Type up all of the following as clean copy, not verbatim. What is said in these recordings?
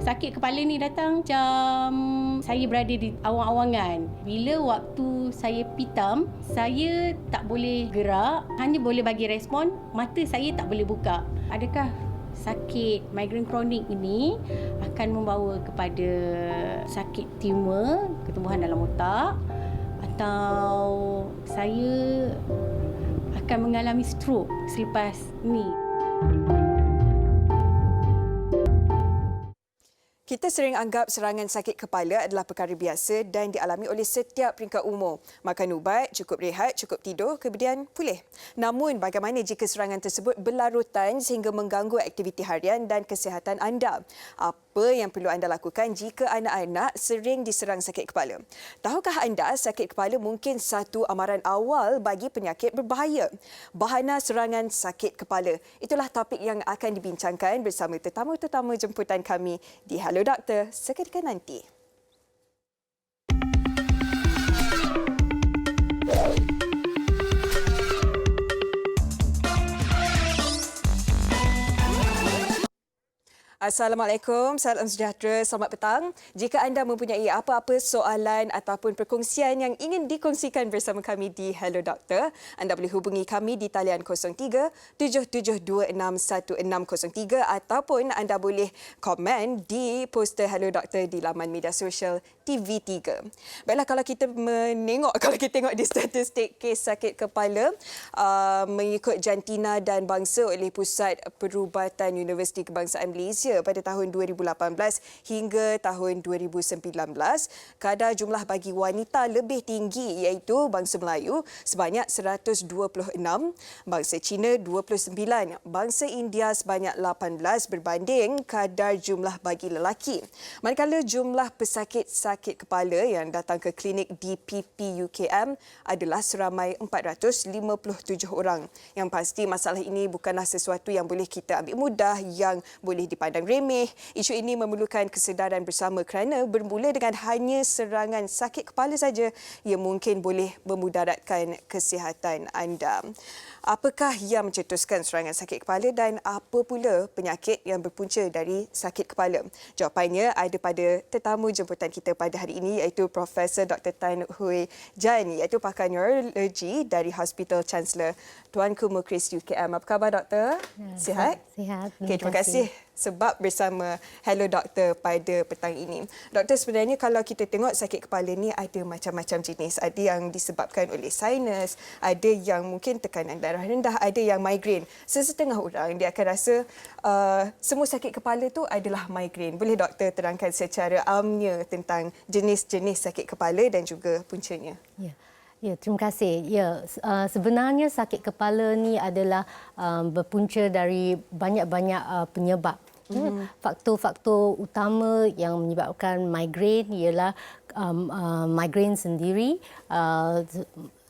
Sakit kepala ni datang macam saya berada di awang-awangan. Bila waktu saya pitam, saya tak boleh gerak, hanya boleh bagi respon, mata saya tak boleh buka. Adakah sakit migrain kronik ini akan membawa kepada sakit tumor, ketumbuhan dalam otak, atau saya akan mengalami stroke selepas ni? Kita sering anggap serangan sakit kepala adalah perkara biasa dan dialami oleh setiap peringkat umur. Makan ubat, cukup rehat, cukup tidur, kemudian pulih. Namun, bagaimana jika serangan tersebut berlarutan sehingga mengganggu aktiviti harian dan kesihatan anda? Apa yang perlu anda lakukan jika anak-anak sering diserang sakit kepala? Tahukah anda sakit kepala mungkin satu amaran awal bagi penyakit berbahaya? Bahana serangan sakit kepala. Itulah topik yang akan dibincangkan bersama tetamu-tetamu jemputan kami di Hello Doktor seketika nanti. Assalamualaikum, salam sejahtera, selamat petang. Jika anda mempunyai apa-apa soalan ataupun perkongsian yang ingin dikongsikan bersama kami di Hello Doktor, anda boleh hubungi kami di talian 03 7726 1603 ataupun anda boleh komen di poster Hello Doktor di laman media sosial TV3. Baiklah, kalau kita tengok di statistik kes sakit kepala mengikut jantina dan bangsa oleh Pusat Perubatan Universiti Kebangsaan Malaysia pada tahun 2018 hingga tahun 2019, kadar jumlah bagi wanita lebih tinggi iaitu bangsa Melayu sebanyak 126, bangsa Cina 29, bangsa India sebanyak 18 berbanding kadar jumlah bagi lelaki. Manakala jumlah pesakit sakit kepala yang datang ke klinik DPP UKM adalah seramai 457 orang. Yang pasti masalah ini bukanlah sesuatu yang boleh kita ambil mudah, yang boleh dipandang remeh. Isu ini memerlukan kesedaran bersama kerana bermula dengan hanya serangan sakit kepala saja yang mungkin boleh memudaratkan kesihatan anda. Apakah yang mencetuskan serangan sakit kepala dan apa pula penyakit yang berpunca dari sakit kepala? Jawapannya ada pada tetamu jemputan kita pada hari ini iaitu Profesor Dr. Tan Hui Jan, iaitu pakar neurologi dari Hospital Chancellor Tuanku Mukhris UKM. Apa khabar, Doktor? Sihat? Sihat. Okay, terima kasih sebab bersama Hello Doktor pada petang ini. Doktor, sebenarnya kalau kita tengok sakit kepala ni ada macam-macam jenis. Ada yang disebabkan oleh sinus, ada yang mungkin tekanan darah rendah, ada yang migrain. Sesetengah orang dia akan rasa semua sakit kepala tu adalah migrain. Boleh doktor terangkan secara amnya tentang jenis-jenis sakit kepala dan juga puncanya? Ya, terima kasih. Ya, sebenarnya sakit kepala ni adalah berpunca dari banyak-banyak penyebab. Faktor-faktor utama yang menyebabkan migrain ialah migrain sendiri.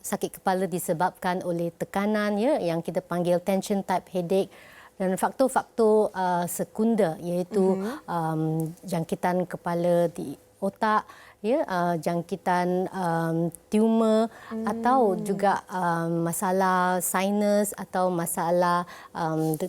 Sakit kepala disebabkan oleh tekanan, ya, yang kita panggil tension type headache, dan faktor-faktor sekunder iaitu jangkitan kepala di otak, ya, jangkitan tumor atau juga masalah sinus atau masalah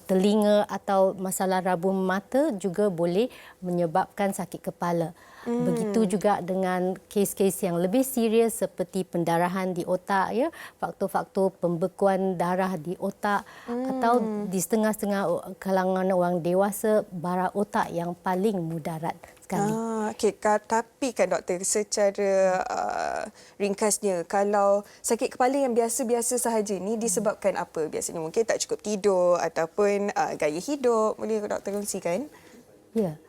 telinga atau masalah rabung mata juga boleh menyebabkan sakit kepala. Begitu juga dengan kes-kes yang lebih serius seperti pendarahan di otak, ya, faktor-faktor pembekuan darah di otak atau di setengah-setengah kalangan orang dewasa bara otak yang paling mudarat sekali. Okey, tapi kan doktor, secara ringkasnya, kalau sakit kepala yang biasa-biasa sahaja ni disebabkan apa? Biasanya mungkin tak cukup tidur ataupun gaya hidup. Boleh doktor kongsikan? Ya,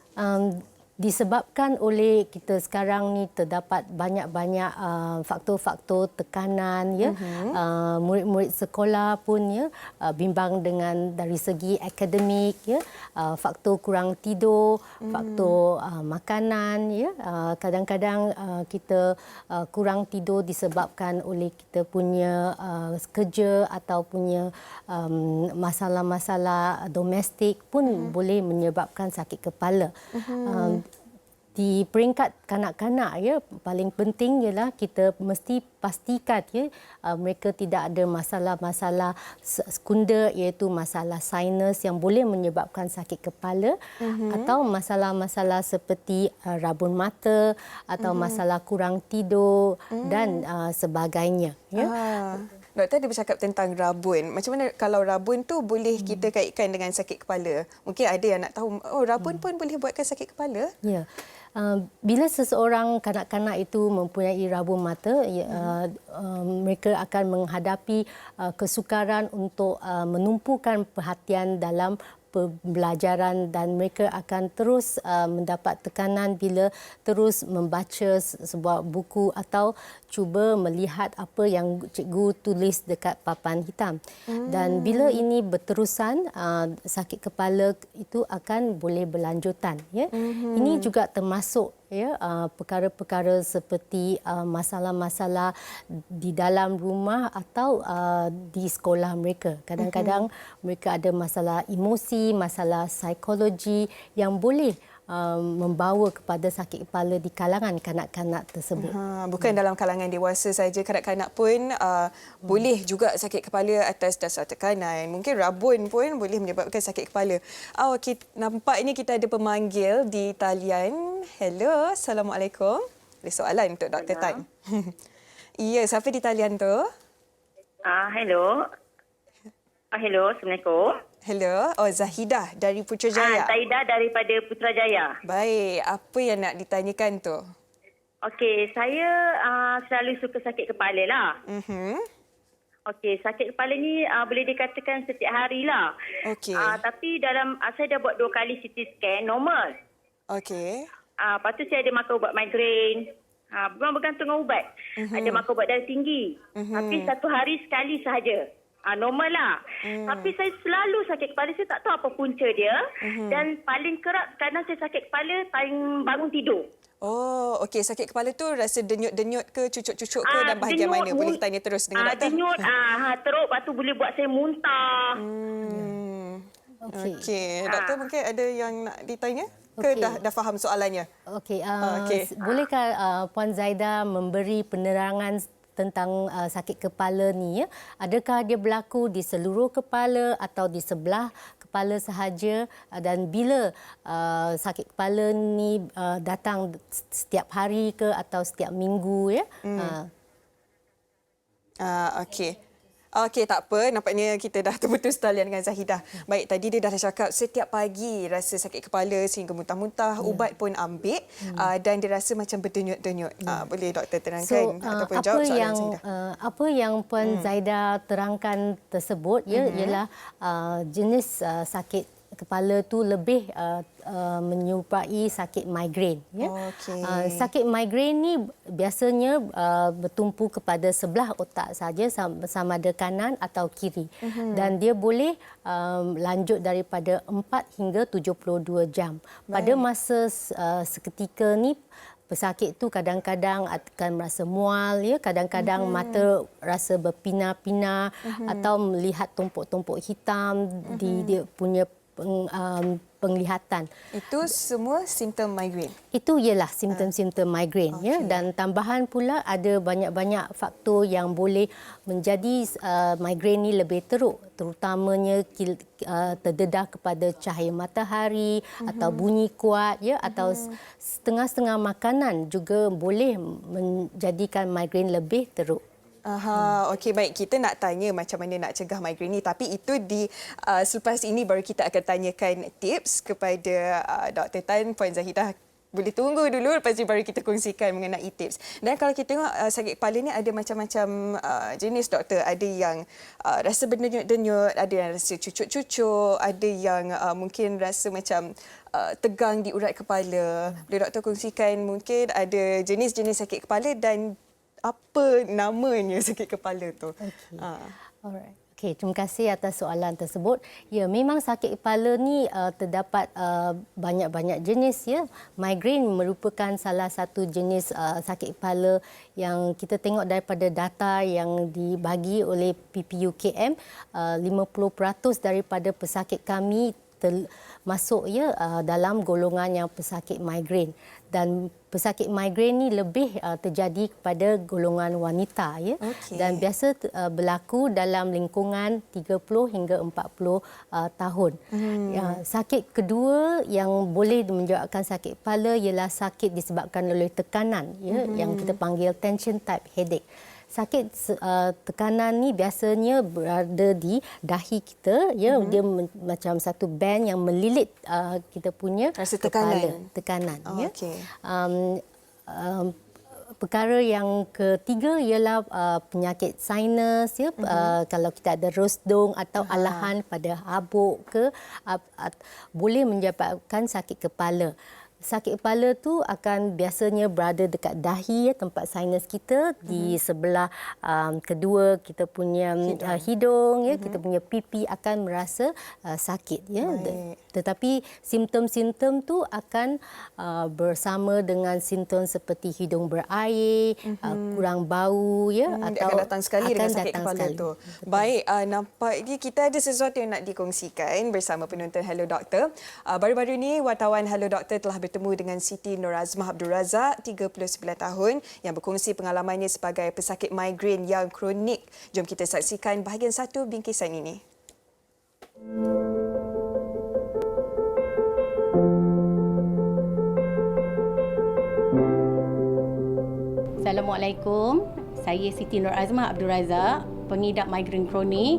disebabkan oleh kita sekarang ni terdapat banyak-banyak faktor-faktor tekanan, ya. Murid-murid sekolah pun, ya, bimbang dengan dari segi akademik, ya, faktor kurang tidur, faktor makanan, ya. Kadang-kadang kita kurang tidur disebabkan oleh kita punya kerja atau punya masalah-masalah domestik pun boleh menyebabkan sakit kepala. di peringkat kanak-kanak ya, paling penting ialah kita mesti pastikan ya mereka tidak ada masalah-masalah sekunder, iaitu masalah sinus yang boleh menyebabkan sakit kepala atau masalah-masalah seperti rabun mata atau masalah kurang tidur dan sebagainya ya. Doktor ada bercakap tentang rabun. Macam mana kalau rabun tu boleh kita kaitkan dengan sakit kepala? Mungkin ada yang nak tahu, rabun pun boleh buatkan sakit kepala? Ya. Bila seseorang kanak-kanak itu mempunyai rabun mata, mereka akan menghadapi kesukaran untuk menumpukan perhatian dalam pembelajaran dan mereka akan terus mendapat tekanan bila terus membaca sebuah buku atau cuba melihat apa yang cikgu tulis dekat papan hitam. Dan bila ini berterusan, sakit kepala itu akan boleh berlanjutan. Ya. Ini juga termasuk ya perkara-perkara seperti masalah-masalah di dalam rumah atau di sekolah mereka. Kadang-kadang mereka ada masalah emosi, masalah psikologi yang boleh membawa kepada sakit kepala di kalangan kanak-kanak tersebut. Bukan dalam kalangan dewasa saja, kanak-kanak pun boleh juga sakit kepala atas dasar tekanan. Mungkin rabun pun boleh menyebabkan sakit kepala. Nampak ini kita ada pemanggil di talian. Hello, Assalamualaikum. Ada soalan untuk Dr. Tan. Ya, siapa di talian tu? Hello. Hello, Assalamualaikum. Hello, Zahidah dari Putrajaya. Zahidah daripada Putrajaya. Baik, apa yang nak ditanyakan tu? Okey, saya selalu suka sakit kepala lah. Okey, sakit kepala ni boleh dikatakan setiap hari lah. Okey. Tapi saya dah buat 2 kali CT scan, normal. Okey. Lepas tu saya ada makan ubat migraine. Memang bergantung dengan ubat. Ada makan ubat darah tinggi. Tapi 1 hari sekali sahaja. Normal lah. Tapi saya selalu sakit kepala. Saya tak tahu apa punca dia. Dan paling kerap kadang saya sakit kepala time bangun tidur. Oh, okey. Sakit kepala tu rasa denyut-denyut ke, cucuk-cucuk ke dan bahagian mana? Boleh tanya terus dengan doktor. Denyut, teruk. Lepas tu boleh buat saya muntah. Okey. Doktor mungkin ada yang nak ditanya? Ke dah faham soalannya? Okey. Bolehkah Puan Zaida memberi penerangan tentang sakit kepala ni ya? Adakah dia berlaku di seluruh kepala atau di sebelah kepala sahaja, dan bila sakit kepala ni datang setiap hari ke atau setiap minggu ya? Okey. Okey, tak apa. Nampaknya kita dah terputus talian dengan Zahidah. Baik, tadi dia dah cakap setiap pagi rasa sakit kepala sehingga muntah-muntah. Ubat pun ambil dan dia rasa macam berdenyut-denyut. Boleh doktor terangkan ataupun jawab soalan Zahidah? Apa yang Puan Zaida terangkan tersebut ialah jenis sakit kepala tu lebih menyerupai sakit migraine. Ya? Sakit migraine ni biasanya bertumpu kepada sebelah otak saja, sama ada kanan atau kiri. Dan dia boleh lanjut daripada 4 hingga 72 jam. Pada masa seketika ni, pesakit tu kadang-kadang akan merasa mual, ya, kadang-kadang mata rasa berpinar-pinar atau melihat tumpuk-tumpuk hitam di dia punya penglihatan. Itu semua simptom migraine? Itu ialah simptom-simptom migraine. Ya? Dan tambahan pula ada banyak-banyak faktor yang boleh menjadi migraine ni lebih teruk. Terutamanya terdedah kepada cahaya matahari atau bunyi kuat, ya, atau setengah-setengah makanan juga boleh menjadikan migraine lebih teruk. Okey, baik. Kita nak tanya macam mana nak cegah migraine ni, tapi itu selepas ini baru kita akan tanyakan tips kepada Dr. Tan. Puan Zahidah boleh tunggu dulu, lepas itu baru kita kongsikan mengenai tips. Dan kalau kita tengok sakit kepala ni ada macam-macam jenis, doktor. Ada yang rasa berdenyut-denyut, ada yang rasa cucuk-cucuk, ada yang mungkin rasa macam tegang di urat kepala. Boleh doktor kongsikan mungkin ada jenis-jenis sakit kepala dan apa namanya sakit kepala tu? Alright. Okey, terima kasih atas soalan tersebut. Ya, memang sakit kepala ni terdapat banyak-banyak jenis, ya. Migraine merupakan salah satu jenis sakit kepala yang kita tengok daripada data yang dibagi oleh PPUKM. 50% daripada pesakit kami masuk dalam golongan yang pesakit migrain. Dan pesakit migrain ni lebih terjadi kepada golongan wanita, ya. Okey. Dan biasa berlaku dalam lingkungan 30 hingga 40 tahun. Sakit kedua yang boleh menyebabkan sakit kepala ialah sakit disebabkan oleh tekanan, ya, yang kita panggil tension type headache. Sakit tekanan ni biasanya berada di dahi kita, ya. Dia macam satu band yang melilit kita punya Rasa kepala. tekanan. Tekanan, ya. Okey. Perkara yang ketiga ialah penyakit sinus, ya. Kalau kita ada rosdong atau alahan pada habuk boleh menyebabkan sakit kepala. Sakit kepala tu akan biasanya berada dekat dahi, ya, tempat sinus kita, di sebelah kedua kita punya hidung, ya, kita punya pipi akan merasa sakit, ya. Tetapi simptom-simptom tu akan bersama dengan simptom seperti hidung berair, kurang bau, ya, atau akan datang sekali dengan sakit kepala sekali. tu. Baik, nampaknya kita ada sesuatu yang nak dikongsikan bersama penonton Hello Doktor. Baru-baru ini wartawan Hello Doktor telah bertemu dengan Siti Norazmah Abdul Razak, 39 tahun, yang berkongsi pengalamannya sebagai pesakit migrain yang kronik. Jom kita saksikan bahagian satu bingkisan ini. Assalamualaikum. Saya Siti Norazmah Abdul Razak, pengidap migrain kronik,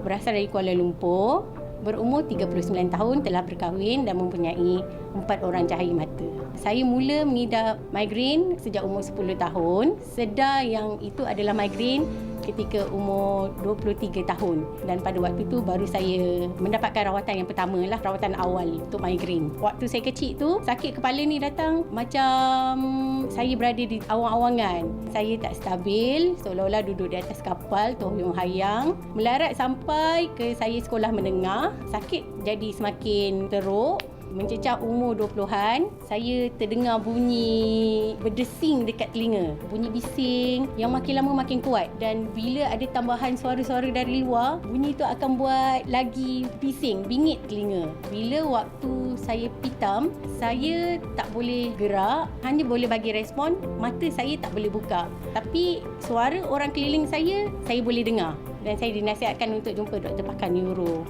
berasal dari Kuala Lumpur, berumur 39 tahun, telah berkahwin dan mempunyai 4 orang cahaya mata. Saya mula mengidap migrain sejak umur 10 tahun. Sedar yang itu adalah migrain ketika umur 23 tahun. Dan pada waktu itu baru saya mendapatkan rawatan yang pertama lah, rawatan awal untuk migrain. Waktu saya kecil tu, sakit kepala ni datang macam saya berada di awang-awangan. Saya tak stabil, seolah-olah duduk di atas kapal, tohyong hayang. Melarat sampai ke saya sekolah menengah, sakit jadi semakin teruk. Mencecah umur 20-an, saya terdengar bunyi berdesing dekat telinga. Bunyi bising yang makin lama makin kuat. Dan bila ada tambahan suara-suara dari luar, bunyi itu akan buat lagi bising, bingit telinga. Bila waktu saya pitam, saya tak boleh gerak, hanya boleh bagi respon, mata saya tak boleh buka. Tapi suara orang keliling saya boleh dengar. Dan saya dinasihatkan untuk jumpa doktor pakar neuro.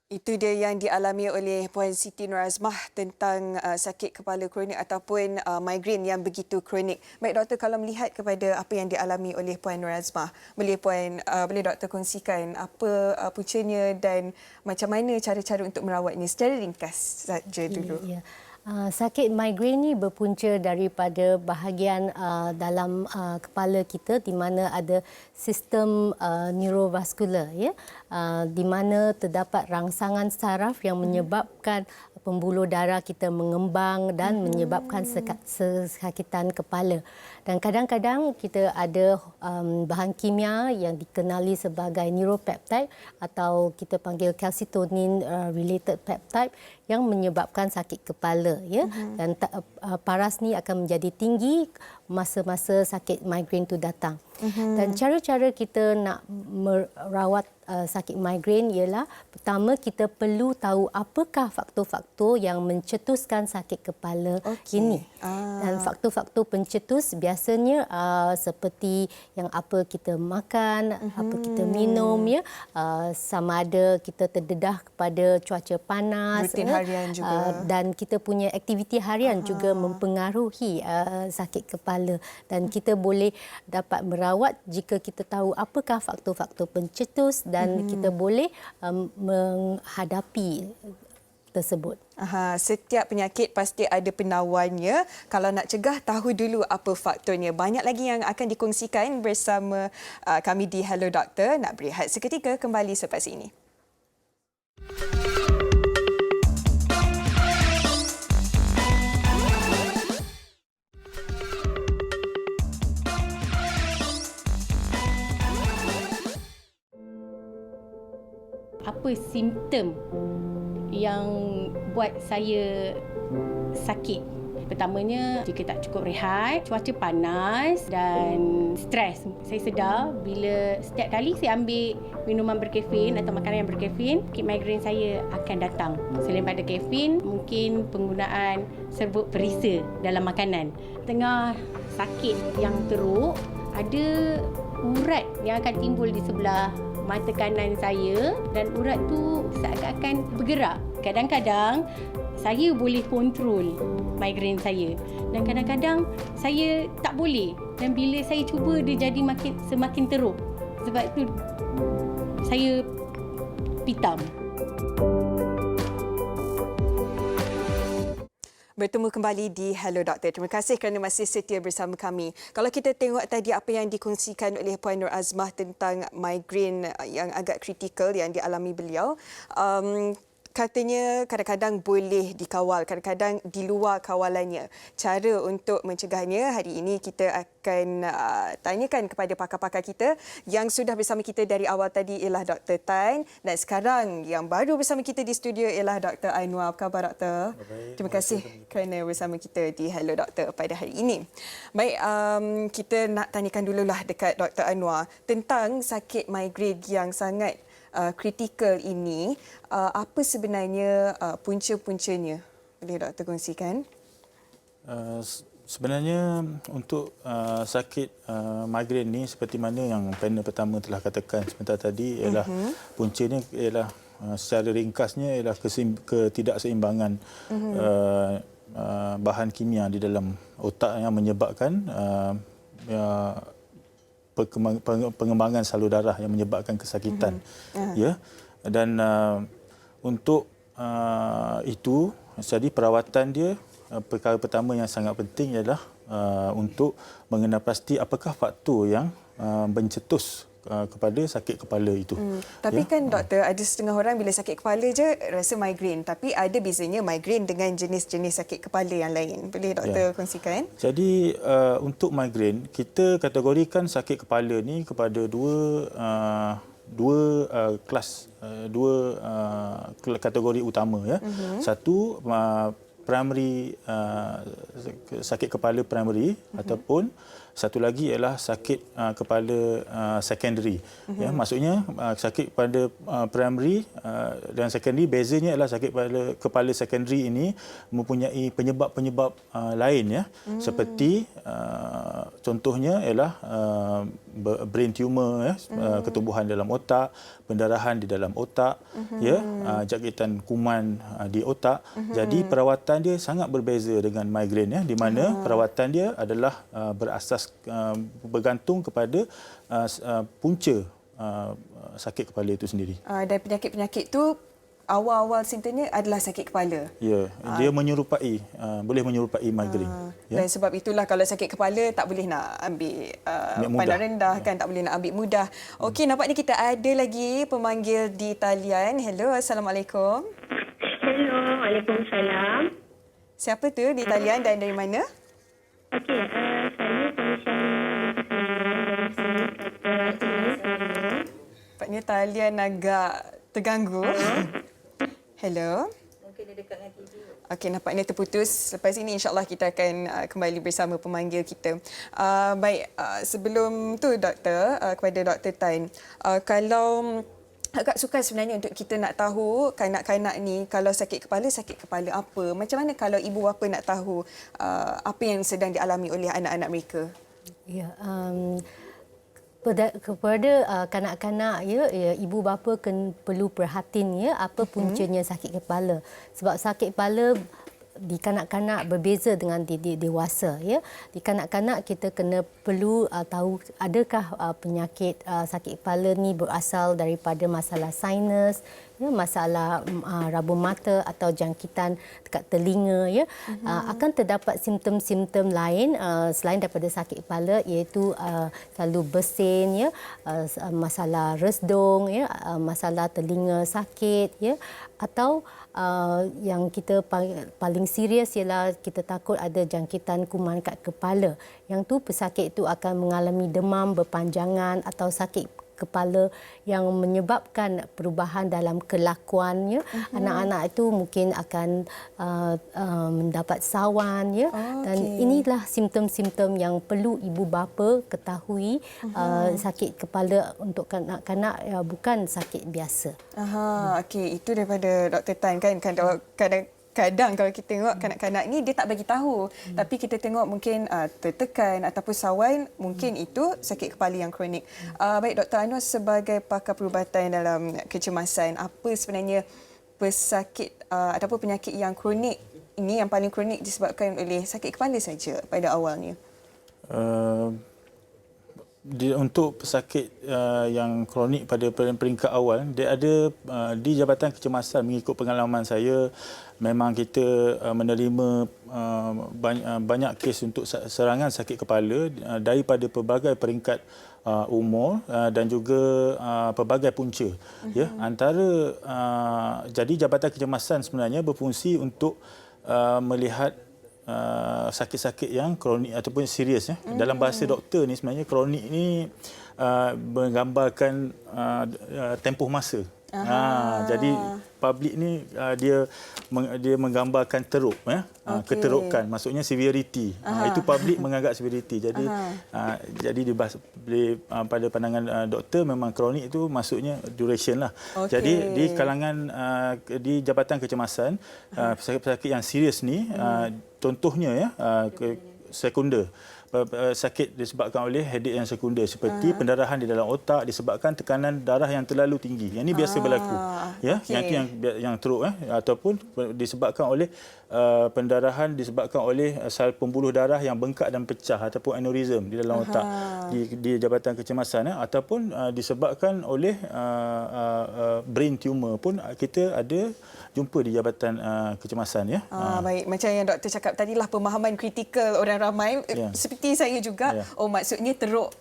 Itu dia yang dialami oleh Puan Siti Norazmah tentang sakit kepala kronik ataupun migrain yang begitu kronik. Baik doktor, kalau melihat kepada apa yang dialami oleh Puan Norazmah, boleh doktor kongsikan apa puncanya dan macam mana cara-cara untuk merawatnya secara ringkas saja dulu. Ya. Sakit migrain ni berpunca daripada bahagian dalam kepala kita di mana ada sistem neurovaskular, ya, di mana terdapat rangsangan saraf yang menyebabkan pembuluh darah kita mengembang dan menyebabkan kesakitan kepala. Dan kadang-kadang kita ada bahan kimia yang dikenali sebagai neuropeptide atau kita panggil calcitonin related peptide yang menyebabkan sakit kepala, ya. Dan paras ni akan menjadi tinggi masa-masa sakit migrain itu datang. Dan cara-cara kita nak merawat sakit migrain ialah, pertama kita perlu tahu apakah faktor-faktor yang mencetuskan sakit kepala ini. Dan faktor-faktor pencetus biasanya seperti yang apa kita makan, apa kita minum, ya, sama ada kita terdedah kepada cuaca panas, rutin harian juga, dan kita punya aktiviti harian juga mempengaruhi sakit kepala. Dan kita boleh dapat merawat jika kita tahu apakah faktor-faktor pencetus dan kita boleh menghadapi tersebut. Setiap penyakit pasti ada penawarnya. Kalau nak cegah, tahu dulu apa faktornya. Banyak lagi yang akan dikongsikan bersama kami di Hello Doktor. Nak berehat seketika, kembali selepas ini. Apa simptom yang buat saya sakit? Pertamanya, jika tak cukup rehat, cuaca panas dan stres. Saya sedar bila setiap kali saya ambil minuman berkafein atau makanan yang berkafein, sakit migrain saya akan datang. Selain pada kafein, mungkin penggunaan serbuk perisa dalam makanan. Tengah sakit yang teruk, ada urat yang akan timbul di sebelah mata kanan saya dan urat tu seakan-akan bergerak. Kadang-kadang saya boleh kontrol migrain saya dan kadang-kadang saya tak boleh, dan bila saya cuba dia jadi semakin teruk. Sebab tu saya pitam. Bertemu kembali di Hello Doktor. Terima kasih kerana masih setia bersama kami. Kalau kita tengok tadi apa yang dikongsikan oleh Puan Nur Azmah tentang migrain yang agak kritikal yang dialami beliau, katanya kadang-kadang boleh dikawal, kadang-kadang di luar kawalannya. Cara untuk mencegahnya, hari ini kita akan tanyakan kepada pakar-pakar kita. Yang sudah bersama kita dari awal tadi ialah Dr. Tan, dan sekarang yang baru bersama kita di studio ialah Dr. Anwar. Apa khabar, Doktor? Terima kasih kerana bersama kita di Hello Doktor pada hari ini. Baik, kita nak tanyakan dululah dekat Dr. Anwar tentang sakit migrain yang sangat kritikal ini. Apa sebenarnya punca-puncanya? Boleh Doktor kongsikan? Sebenarnya untuk sakit migrain ni, seperti mana yang panel pertama telah katakan sebentar tadi, ialah puncanya ialah secara ringkasnya ialah ketidakseimbangan bahan kimia di dalam otak yang menyebabkan pengembangan salur darah yang menyebabkan kesakitan. Ya. Dan untuk itu, jadi perawatan dia, perkara pertama yang sangat penting ialah untuk mengenal pasti apakah faktor yang mencetus kepada sakit kepala itu. Tapi kan Doktor, ada setengah orang bila sakit kepala je rasa migrain, tapi ada bezanya migrain dengan jenis-jenis sakit kepala yang lain. Boleh Doktor kongsikan? Jadi untuk migrain, kita kategorikan sakit kepala ni kepada dua kelas, dua kategori utama, ya. Satu primary, sakit kepala primary, ataupun satu lagi ialah sakit kepala secondary. Ya, maksudnya sakit kepala primary dan secondary, bezanya ialah sakit kepala secondary ini mempunyai penyebab-penyebab lain, ya. Seperti contohnya ialah brain tumor, ya, ketubuhan dalam otak, pendarahan di dalam otak, ya, jangkitan kuman di otak. Jadi perawatan dia sangat berbeza dengan migrain, ya, di mana perawatan dia adalah berasas bergantung kepada punca sakit kepala itu sendiri. Dan penyakit-penyakit itu awal-awal simptomnya adalah sakit kepala. Ya, dia menyerupai, boleh menyerupai migrain. Ya. Dan sebab itulah kalau sakit kepala tak boleh nak ambil pandang rendah, kan, tak boleh nak ambil mudah. Okey, nampaknya kita ada lagi pemanggil di talian. Hello, Assalamualaikum. Hello, Waalaikumsalam. Siapa tu di talian dan dari mana? Okey, saya Nampaknya talian agak terganggu. Hello. Mungkin dia dekat dengan TV. Okey, nampaknya terputus. Lepas ini insya-Allah kita akan kembali bersama pemanggil kita. Baik, sebelum tu Doktor, kepada Dr. Tan, kalau agak sukar sebenarnya untuk kita nak tahu kanak-kanak ni kalau sakit kepala apa. Macam mana kalau ibu bapa nak tahu apa yang sedang dialami oleh anak-anak mereka? Ya, kepada kanak-kanak, ya, ibu bapa perlu perhatian, ya, apa puncanya sakit kepala. Sebab sakit kepala di kanak-kanak berbeza dengan di dewasa, ya. Di kanak-kanak kita perlu tahu adakah penyakit sakit kepala ni berasal daripada masalah sinus, ya, masalah rabun mata atau jangkitan dekat telinga, ya. Akan terdapat simptom-simptom lain selain daripada sakit kepala, iaitu selalu bersin, ya, masalah resdung, ya, masalah telinga sakit, ya, atau yang kita paling serius ialah kita takut ada jangkitan kuman kat kepala. Yang tu pesakit itu akan mengalami demam berpanjangan atau sakit kepala yang menyebabkan perubahan dalam kelakuannya. Anak-anak itu mungkin akan mendapat sawan, ya. Dan inilah simptom-simptom yang perlu ibu bapa ketahui. Sakit kepala untuk kanak-kanak bukan sakit biasa. Okey, itu daripada Dr. Tan kan. Kadang kalau kita tengok kanak-kanak ni dia tak bagi tahu, tapi kita tengok mungkin tertekan ataupun sawan, mungkin itu sakit kepala yang kronik. Baik Dr. Anwar, sebagai pakar perubatan dalam kecemasan, apa sebenarnya pesakit ataupun penyakit yang kronik ini, yang paling kronik disebabkan oleh sakit kepala saja pada awalnya? Untuk pesakit yang kronik pada peringkat awal, dia ada di Jabatan Kecemasan, mengikut pengalaman saya, memang kita menerima banyak kes untuk serangan sakit kepala daripada pelbagai peringkat umur dan juga pelbagai punca. Ya, jadi Jabatan Kecemasan sebenarnya berfungsi untuk melihat sakit-sakit yang kronik ataupun serius, ya. Dalam bahasa doktor ni sebenarnya kronik ni menggambarkan tempoh masa. Jadi public ni dia menggambarkan teruk, ya. Keterukan, maksudnya severity. Itu public menganggap severity. Jadi pada pandangan doktor memang kronik itu maksudnya duration lah. Jadi di kalangan di Jabatan Kecemasan, pesakit-pesakit yang serius ni contohnya, ya, sekunder. Sakit disebabkan oleh headache yang sekunder seperti pendarahan di dalam otak disebabkan tekanan darah yang terlalu tinggi. Yang ini biasa berlaku, ya. Yang itu yang teruk, ataupun disebabkan oleh pendarahan disebabkan oleh sel pembuluh darah yang bengkak dan pecah ataupun aneurism di dalam otak di Jabatan Kecemasan, ataupun disebabkan oleh brain tumor pun kita ada jumpa di Jabatan Kecemasan, ya. Baik, macam yang doktor cakap tadilah, pemahaman kritikal orang ramai, seperti saya juga, maksudnya teruk.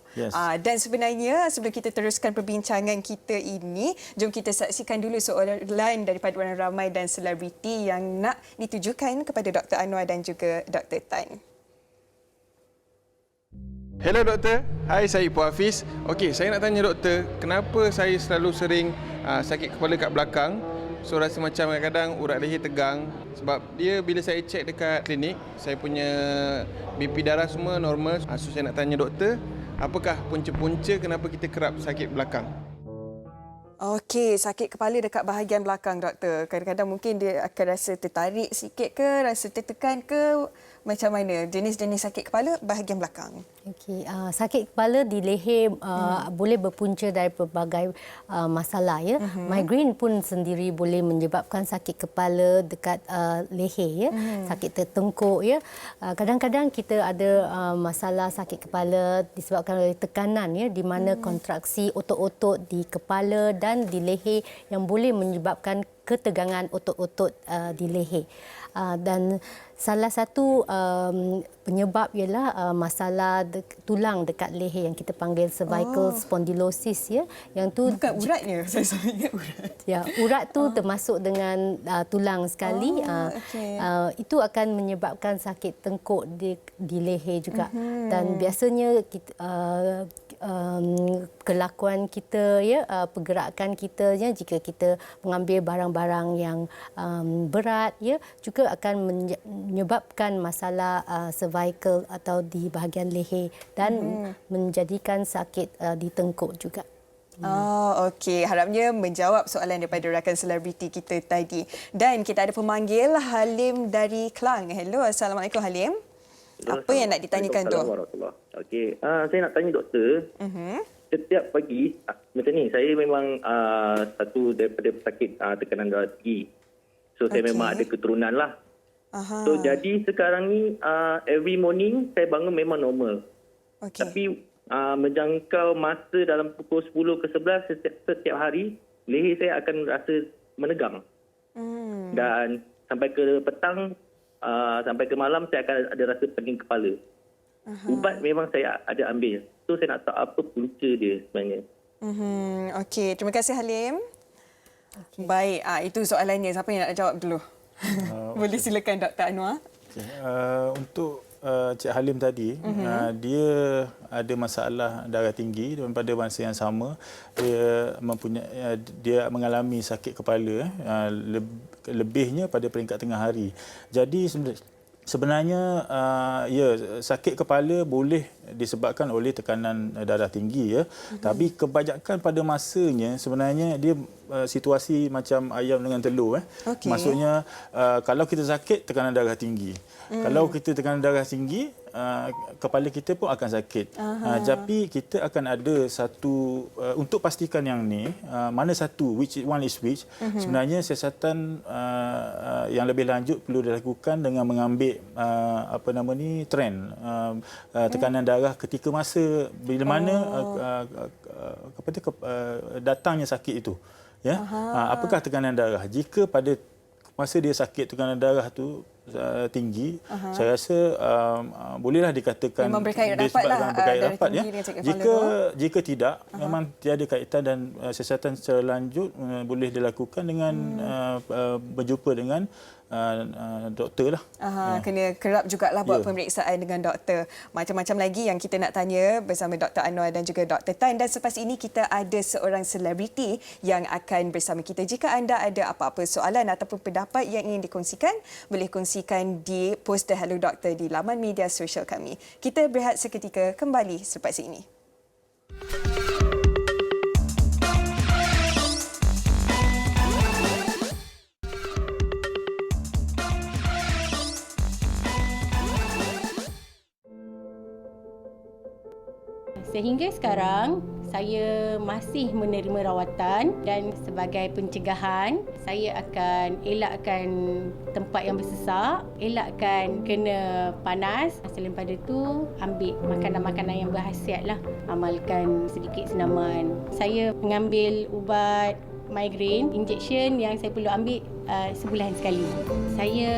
Dan sebenarnya sebelum kita teruskan perbincangan kita ini, jom kita saksikan dulu soalan daripada orang ramai dan selebriti yang nak ditujukan kepada Dr. Anwar dan juga Dr. Tan. Hello doktor, hai, saya Ibu Hafiz. Okey, saya nak tanya doktor, kenapa saya selalu sering sakit kepala kat belakang? So rasa macam kadang-kadang urat leher tegang, sebab dia bila saya cek dekat klinik, saya punya BP darah semua normal. So saya nak tanya doktor, apakah punca-punca kenapa kita kerap sakit belakang? Okey, sakit kepala dekat bahagian belakang, doktor. Kadang-kadang mungkin dia akan rasa tertarik sikit ke, rasa tertekan ke, macam mana? Jenis-jenis sakit kepala bahagian belakang. Okey, sakit kepala di leher boleh berpunca dari pelbagai masalah, ya. Migraine pun sendiri boleh menyebabkan sakit kepala dekat leher, ya. Sakit tertengkuk, ya. Kadang-kadang kita ada masalah sakit kepala disebabkan oleh tekanan, ya, di mana kontraksi otot-otot di kepala dan di leher yang boleh menyebabkan ketegangan otot-otot di leher. Dan salah satu penyebab ialah masalah tulang dekat leher yang kita panggil cervical spondylosis, ya. Yang tu bukan uratnya, saya ingat urat. Ya, urat tu termasuk dengan tulang sekali. Itu akan menyebabkan sakit tengkuk di leher juga. Dan biasanya kita, kelakuan kita, ya, pergerakan kita, ya, jika kita mengambil barang-barang yang berat, ya, juga akan menyebabkan masalah cervical atau di bahagian leher dan menjadikan sakit di tengkuk juga. Okey. Harapnya menjawab soalan daripada rakan selebriti kita tadi. Dan kita ada pemanggil Halim dari Klang. Hello, Assalamualaikum Halim. Apa yang nak ditanyakan tu? Okey, saya nak tanya doktor. Setiap pagi macam ni, saya memang satu daripada pesakit tekanan darah tinggi. So saya memang ada keturunan lah. So jadi sekarang ni every morning saya bangun memang normal. Tapi menjangkau masa dalam pukul 10 ke 11 setiap hari, leher saya akan rasa menegang. Dan sampai ke petang, sampai ke malam saya akan ada rasa pening kepala. Ubat memang saya ada ambil. So saya nak tahu apa punca dia sebenarnya. Okey, terima kasih Halim. Baik, itu soalannya. Siapa yang nak jawab dulu? Boleh silakan Dr. Anwar. Untuk Cik Halim tadi, dia ada masalah darah tinggi dan pada masa yang sama dia mengalami sakit kepala lebihnya pada peringkat tengah hari. Jadi sebenarnya sakit kepala boleh disebabkan oleh tekanan darah tinggi ya. Tapi kebanyakan pada masanya sebenarnya dia situasi macam ayam dengan telur Okey. Maksudnya kalau kita sakit tekanan darah tinggi. Kalau kita tekanan darah tinggi kepala kita pun akan sakit. Tapi kita akan ada satu untuk pastikan yang ni mana satu which one is which. Sebenarnya siasatan yang lebih lanjut perlu dilakukan dengan mengambil trend tekanan darah ketika masa bila mana datangnya sakit itu. Ya. Apakah tekanan darah? Jika pada masa dia sakit tekanan darah tu tinggi, saya rasa bolehlah dikatakan memang berkait rapat ya. Jika tidak, memang tiada kaitan dan siasatan secara lanjut boleh dilakukan dengan berjumpa dengan doktor lah. Kena kerap jugalah buat pemeriksaan dengan doktor. Macam-macam lagi yang kita nak tanya bersama Dr. Anwar dan juga Dr. Tan. Dan selepas ini kita ada seorang selebriti yang akan bersama kita. Jika anda ada apa-apa soalan ataupun pendapat yang ingin dikongsikan, boleh kongsikan di poster Hello Doktor di laman media sosial kami. Kita berehat seketika, kembali selepas ini. Sehingga sekarang, saya masih menerima rawatan dan sebagai pencegahan, saya akan elakkan tempat yang bersesak, elakkan kena panas. Selain pada itu, ambil makanan-makanan yang berkhasiat lah. Amalkan sedikit senaman. Saya mengambil ubat migraine, injection yang saya perlu ambil sebulan sekali. Saya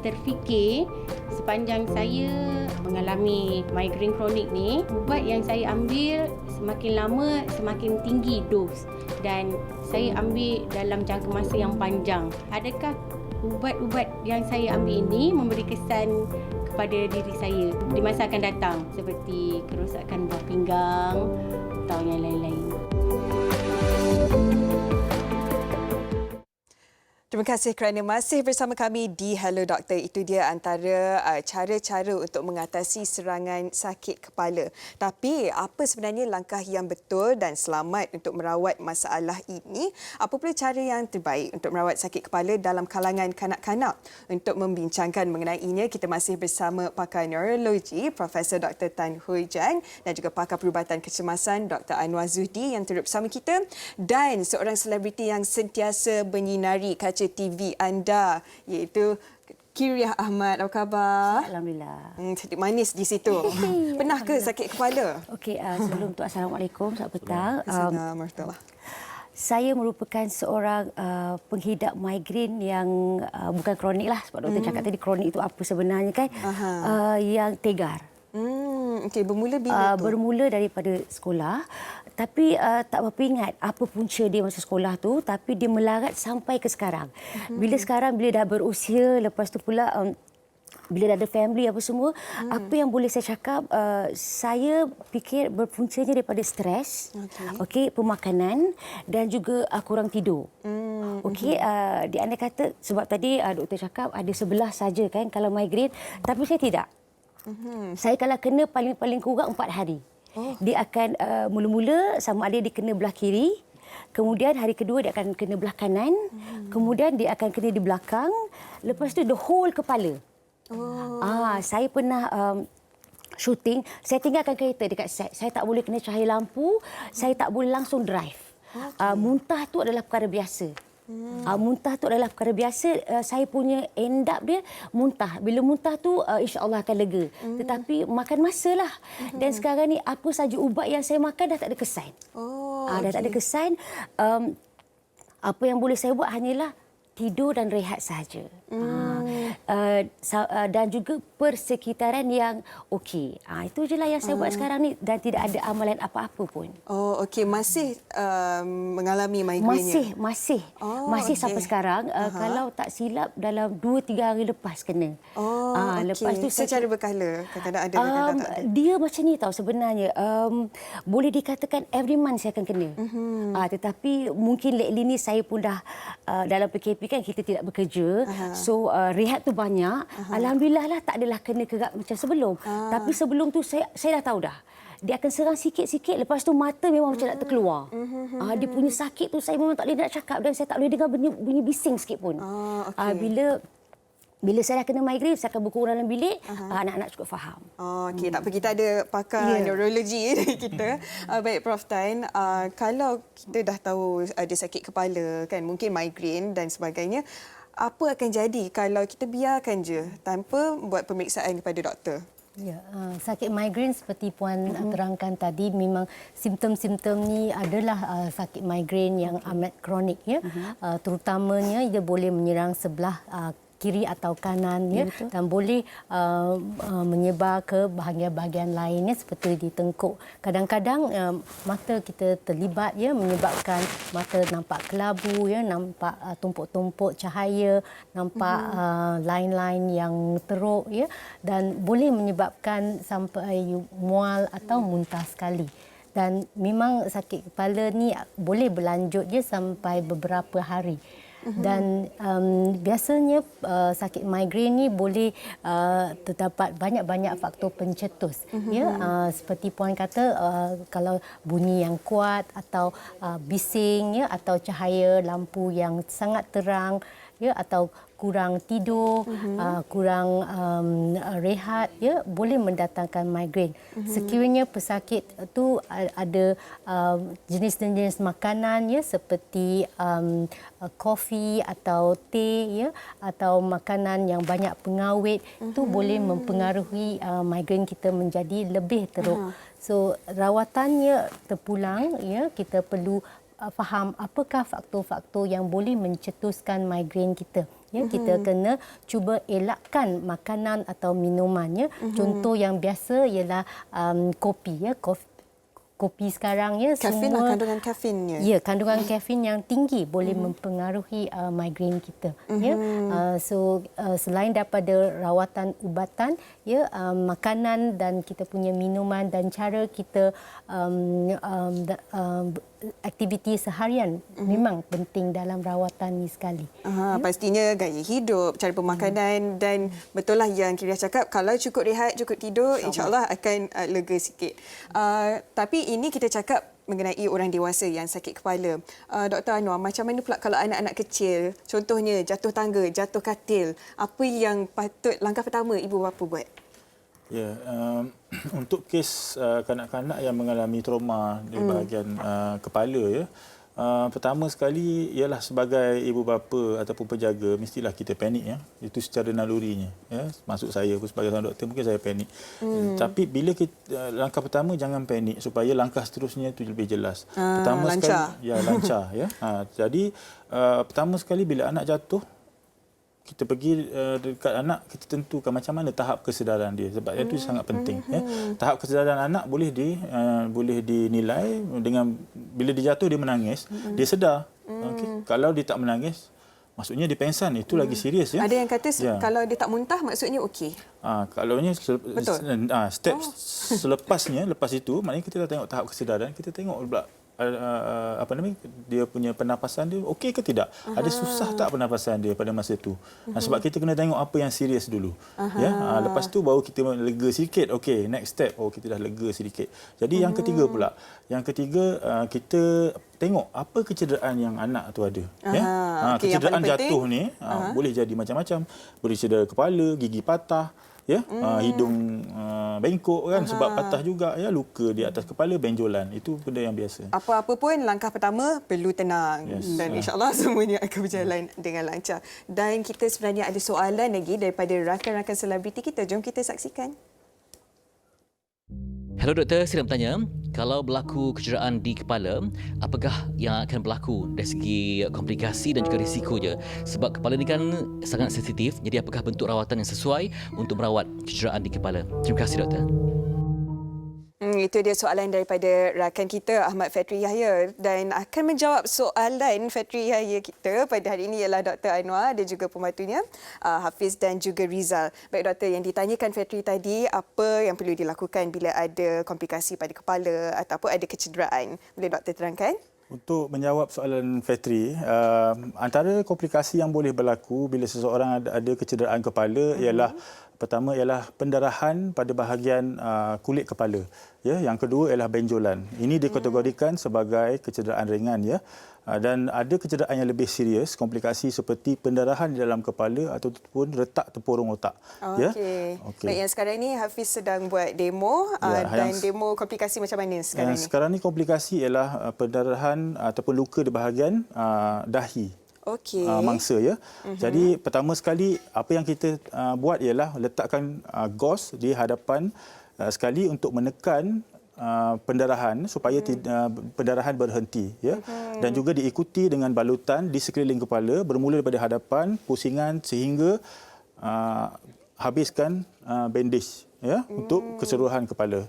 terfikir sepanjang saya mengalami migraine kronik ni, ubat yang saya ambil semakin lama semakin tinggi dos dan saya ambil dalam jangka masa yang panjang. Adakah ubat-ubat yang saya ambil ini memberi kesan kepada diri saya di masa akan datang seperti kerosakan buah pinggang atau yang lain-lain? Terima kasih kerana masih bersama kami di Hello Doktor. Itu dia antara cara-cara untuk mengatasi serangan sakit kepala. Tapi apa sebenarnya langkah yang betul dan selamat untuk merawat masalah ini? Apa pula cara yang terbaik untuk merawat sakit kepala dalam kalangan kanak-kanak? Untuk membincangkan mengenainya, kita masih bersama pakar neurologi Profesor Dr. Tan Hui Jan dan juga pakar perubatan kecemasan Dr. Anwar Zuhdi yang turut bersama kita, dan seorang selebriti yang sentiasa menyinari kaca TV anda, iaitu Kiriah Ahmad. Apa khabar? Alhamdulillah. Cantik manis di situ. Pernah ke sakit kepala? Okey, sebelum tu Assalamualaikum, selamat petang. Assalamualaikum. Saya merupakan seorang penghidap migrain yang bukan kronik lah, sebab doktor cakap tadi kronik itu apa sebenarnya kan, yang tegar. Okey, bermula bila tu? Bermula daripada sekolah. Tapi tak berapa ingat apa punca dia masa sekolah tu, tapi dia melarat sampai ke sekarang. Bila dah berusia, lepas tu pula bila dah ada family apa semua, apa yang boleh saya cakap, saya fikir berpuncanya daripada stres, okey, pemakanan dan juga kurang tidur. Okey, di anda kata sebab tadi doktor cakap ada sebelah saja kan kalau migraine, tapi saya tidak. Saya kalau kena paling kurang 4 hari. Dia akan mula-mula sama ada dia kena belah kiri, kemudian hari kedua dia akan kena belah kanan, kemudian dia akan kena di belakang, lepas tu the whole kepala. Saya pernah shooting, saya tinggalkan kereta dekat set. Saya tak boleh kena cahaya lampu, saya tak boleh langsung drive. Muntah tu adalah perkara biasa. Saya punya end up dia muntah. Bila muntah tu insya-Allah akan lega. Tetapi makan masalah. Dan sekarang ni apa saja ubat yang saya makan dah tak ada kesan. Dah tak ada kesan. Apa yang boleh saya buat hanyalah tidur dan rehat saja. dan juga persekitaran yang okey. Itu je lah yang saya buat sekarang ni dan tidak ada amalan apa-apa pun. Oh, okey. Masih mengalami migrainnya? Masih okey. sampai sekarang. Kalau tak silap dalam 2-3 hari lepas kena. Okey. Lepas tu secara berkala? Kadang-kadang ada, kadang-kadang tak ada? Dia macam ni tahu sebenarnya. Boleh dikatakan every month saya akan kena. Tetapi mungkin lately ni saya pun dah dalam PKP kan kita tidak bekerja. So rehat tu banyak. Alhamdulillah lah tak adalah kena kerap macam sebelum. Tapi sebelum tu saya dah tahu dah. Dia akan serang sikit-sikit. Lepas tu mata memang macam nak terkeluar. Dia punya sakit tu saya memang tak boleh nak cakap dan saya tak boleh dengar bunyi bising sikit pun. Bila saya dah kena migraine, saya akan berkurang dalam bilik, anak-anak cukup faham. Okey, tak apa, kita ada pakar neurologi kita. Baik Prof Tan, kalau kita dah tahu ada sakit kepala kan, mungkin migraine dan sebagainya, apa akan jadi kalau kita biarkan je tanpa buat pemeriksaan kepada doktor? Ya, sakit migraine seperti Puan terangkan tadi, memang simptom-simptom ni adalah sakit migraine yang amat kronik, ya. Terutamanya ia boleh menyerang sebelah kiri atau kanan, ya, dan boleh menyebar ke bahagian-bahagian lainnya seperti di tengkuk. Kadang-kadang mata kita terlibat, ya, menyebabkan mata nampak kelabu, ya, nampak tumpuk-tumpuk cahaya, nampak line-line yang teruk, ya, dan boleh menyebabkan sampai mual atau muntah sekali. Dan memang sakit kepala ni boleh berlanjut je sampai beberapa hari. Dan biasanya sakit migraine ni boleh terdapat banyak-banyak faktor pencetus. Seperti Puan kata, kalau bunyi yang kuat atau bising, ya, atau cahaya lampu yang sangat terang, ya, atau kurang tidur, kurang rehat, ya, boleh mendatangkan migraine. Sekiranya pesakit itu ada jenis-jenis makanan, ya, seperti kopi atau teh, ya, atau makanan yang banyak pengawet, itu boleh mempengaruhi migraine kita menjadi lebih teruk. So rawatannya terpulang, ya, kita perlu faham apakah faktor-faktor yang boleh mencetuskan migraine kita. Ya, kita kena cuba elakkan makanan atau minuman, ya. Contoh yang biasa ialah kopi, ya. Kopi sekarang, ya, kafein semua kandungan kafeinnya. Ya, kandungan kafein yang tinggi boleh mempengaruhi migraine kita, ya. So selain daripada rawatan ubatan, ya, makanan dan kita punya minuman dan cara kita aktiviti seharian memang penting dalam rawatan ni sekali. Pastinya gaya hidup, cara pemakanan dan betul lah yang Kiriah cakap, kalau cukup rehat, cukup tidur, insya-Allah akan lega sikit. Tapi ini kita cakap mengenai orang dewasa yang sakit kepala. Dr. Anwar, macam mana pula kalau anak-anak kecil, contohnya jatuh tangga, jatuh katil, apa yang patut langkah pertama ibu bapa buat? Ya, untuk kes kanak-kanak yang mengalami trauma di bahagian kepala, ya, pertama sekali ialah sebagai ibu bapa ataupun penjaga mestilah kita panik, ya. Itu secara nalurinya, ya. Masuk saya pun sebagai seorang doktor mungkin saya panik. Tapi bila kita langkah pertama jangan panik supaya langkah seterusnya itu lebih jelas. Pertama lancar. sekali lancar, ya. Jadi pertama sekali bila anak jatuh, kita pergi dekat anak, kita tentukan macam mana tahap kesedaran dia, sebab itu sangat penting, ya. Tahap kesedaran anak boleh dinilai dengan bila dia jatuh dia menangis, dia sedar. Okay. Kalau dia tak menangis, maksudnya dia pengsan, itu lagi serius, ya. Ada yang kata kalau dia tak muntah maksudnya okey. Kalaunya step lepas itu maknanya kita dah tengok tahap kesedaran, kita tengok pula dia punya pernafasan dia okey ke tidak? Ada susah tak pernafasan dia pada masa itu? Sebab kita kena tengok apa yang serius dulu. Ya, lepas tu baru kita lega sikit. Okey, next step. Kita dah lega sedikit. Jadi yang ketiga pula. Yang ketiga kita tengok apa kecederaan yang anak tu ada. Kecederaan jatuh ni boleh jadi macam-macam. Boleh cedera kepala, gigi patah, ya, hidung bengkok kan sebab patah juga, ya, luka di atas kepala, benjolan, itu benda yang biasa. Apa-apa pun langkah pertama perlu tenang, dan insya-Allah semuanya akan berjalan dengan lancar. Dan kita sebenarnya ada soalan lagi daripada rakan-rakan selebriti kita. Jom kita saksikan. Hello doktor, saya nak bertanya, kalau berlaku kecederaan di kepala, apakah yang akan berlaku dari segi komplikasi dan juga risikonya? Sebab kepala ni kan sangat sensitif, jadi apakah bentuk rawatan yang sesuai untuk merawat kecederaan di kepala? Terima kasih, doktor. Itu dia soalan daripada rakan kita Ahmad Fetri Yahya, dan akan menjawab soalan Fetri Yahya kita pada hari ini ialah Dr. Anwar dan juga pembantunya Hafiz dan juga Rizal. Baik doktor, yang ditanyakan Fetri tadi, apa yang perlu dilakukan bila ada komplikasi pada kepala ataupun ada kecederaan? Boleh doktor terangkan? Untuk menjawab soalan Fetri, antara komplikasi yang boleh berlaku bila seseorang ada kecederaan kepala ialah pertama ialah pendarahan pada bahagian kulit kepala. Ya, yang kedua ialah benjolan. Ini dikategorikan sebagai kecederaan ringan, ya. Dan ada kecederaan yang lebih serius, komplikasi seperti pendarahan di dalam kepala ataupun retak tempurung otak. Ya. Okey. Baik, yang sekarang ini Hafiz sedang buat demo dan demo komplikasi macam mana sekarang ini? Sekarang ni komplikasi ialah pendarahan ataupun luka di bahagian dahi. Mangsa, ya. Jadi pertama sekali apa yang kita buat ialah letakkan gauze di hadapan sekali untuk menekan pendarahan supaya pendarahan berhenti, ya. Dan juga diikuti dengan balutan di sekeliling kepala bermula daripada hadapan, pusingan sehingga habiskan bandage, ya, untuk keseluruhan kepala.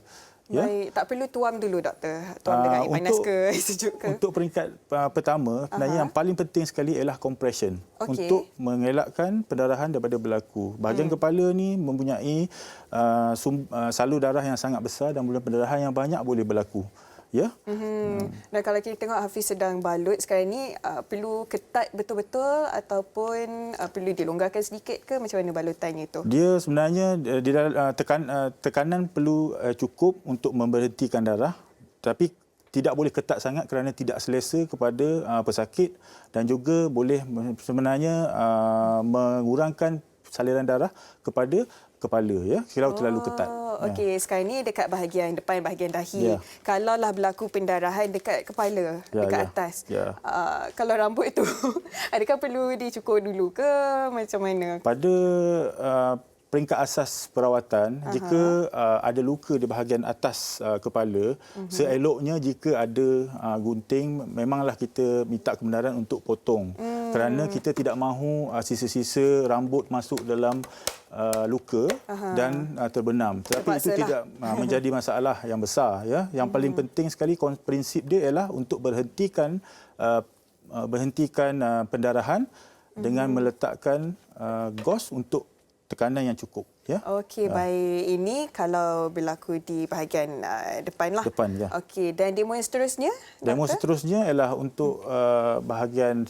Ya? Baik, tak perlu tuam dulu doktor. Tuam dengan air panas ke, sejuk ke? Untuk peringkat pertama, sebenarnya yang paling penting sekali ialah compression untuk mengelakkan pendarahan daripada berlaku. Bahagian kepala ni mempunyai salur darah yang sangat besar dan pendarahan yang banyak boleh berlaku. Ya. Dan kalau kita tengok Hafiz sedang balut sekarang ni, perlu ketat betul-betul ataupun perlu dilonggarkan sedikit ke, macam mana balutannya itu? Dia sebenarnya tekanan perlu cukup untuk memberhentikan darah, tapi tidak boleh ketat sangat kerana tidak selesa kepada pesakit dan juga boleh sebenarnya mengurangkan saliran darah kepada kepala, ya, kalau terlalu ketat. Okey, sekarang ni dekat bahagian depan, bahagian dahi. Kalaulah berlaku pendarahan dekat kepala, dekat atas. Kalau rambut itu, adakah perlu dicukur dulu ke macam mana? Pada peringkat asas perawatan, jika ada luka di bahagian atas kepala, seeloknya jika ada gunting, memanglah kita minta kebenaran untuk potong. Kerana kita tidak mahu sisa-sisa rambut masuk dalam luka dan terbenam. Tetapi itu tidak menjadi masalah yang besar, ya. Yang paling penting sekali prinsip dia ialah untuk berhentikan pendarahan dengan meletakkan gauze untuk tekanan yang cukup, ya. Okey, baik. Ini kalau berlaku di bahagian depan lah. Depan, ya. Okey, dan demo yang seterusnya? Demo seterusnya ialah untuk bahagian